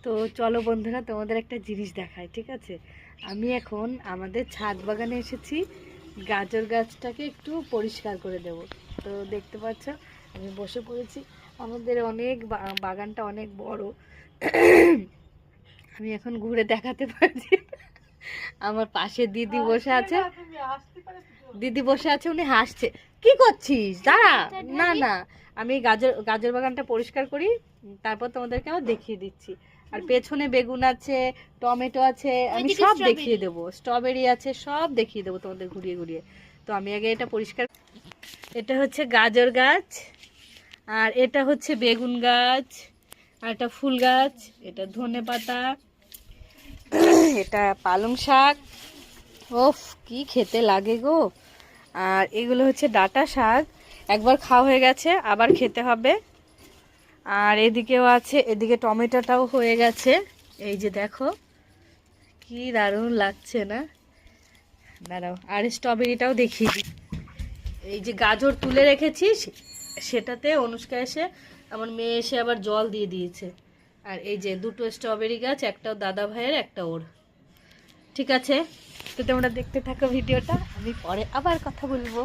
তো চলো বন্ধুরা, তোমাদের একটা জিনিস দেখাই, ঠিক আছে? আমি এখন আমাদের ছাদ বাগানে এসেছি গাজর গাছটাকে একটু পরিষ্কার করে দেব। তো দেখতে পাচ্ছ আমি বসে পড়েছি। আমাদের অনেক বাগানটা অনেক বড়। আমি এখন ঘুরে দেখাতে পারছি। আমার পাশে দিদি বসে আছে, দিদি বসে আছে, উনি হাসছে। কি করছিস? দাঁড়া। না না, আমি গাজর গাজর বাগানটা পরিষ্কার করি, তারপর তোমাদেরকে আবার দেখিয়ে দিচ্ছি। আর পেছনে বেগুন আছে, টমেটো আছে, আমি সব দেখিয়ে দেবো, স্ট্রবেরি আছে, সব দেখিয়ে দেবো তোমাদের ঘুরিয়ে ঘুরিয়ে। তো আমি আগে এটা পরিষ্কার। এটা হচ্ছে গাজর গাছ, আর এটা হচ্ছে বেগুন গাছ, আর এটা ফুল গাছ, এটা ধনে পাতা, এটা পালং শাক। ওফ, কি খেতে লাগে গো। আর এগুলো হচ্ছে ডাঁটা শাক, একবার খাওয়া হয়ে গেছে, আবার খেতে হবে। আর এদিকেও আছে, এদিকে টমেটোটাও হয়ে গেছে। এই যে দেখো কি দারুণ লাগছে না? দাঁড়াও, আর স্ট্রবেরিটাও দেখিয়ে দিই। এই যে গাজর তুলে রেখেছি, সেটাতে অনুষ্কা এসে, আমার মেয়ে এসে আবার জল দিয়ে দিয়েছে। আর এই যে দুটো স্ট্রবেরি গাছ, একটাও দাদা ভাইয়ের, একটা ওর। ঠিক আছে, তো তোমরা দেখতে থাকো ভিডিওটা, আমি পরে আবার কথা বলবো।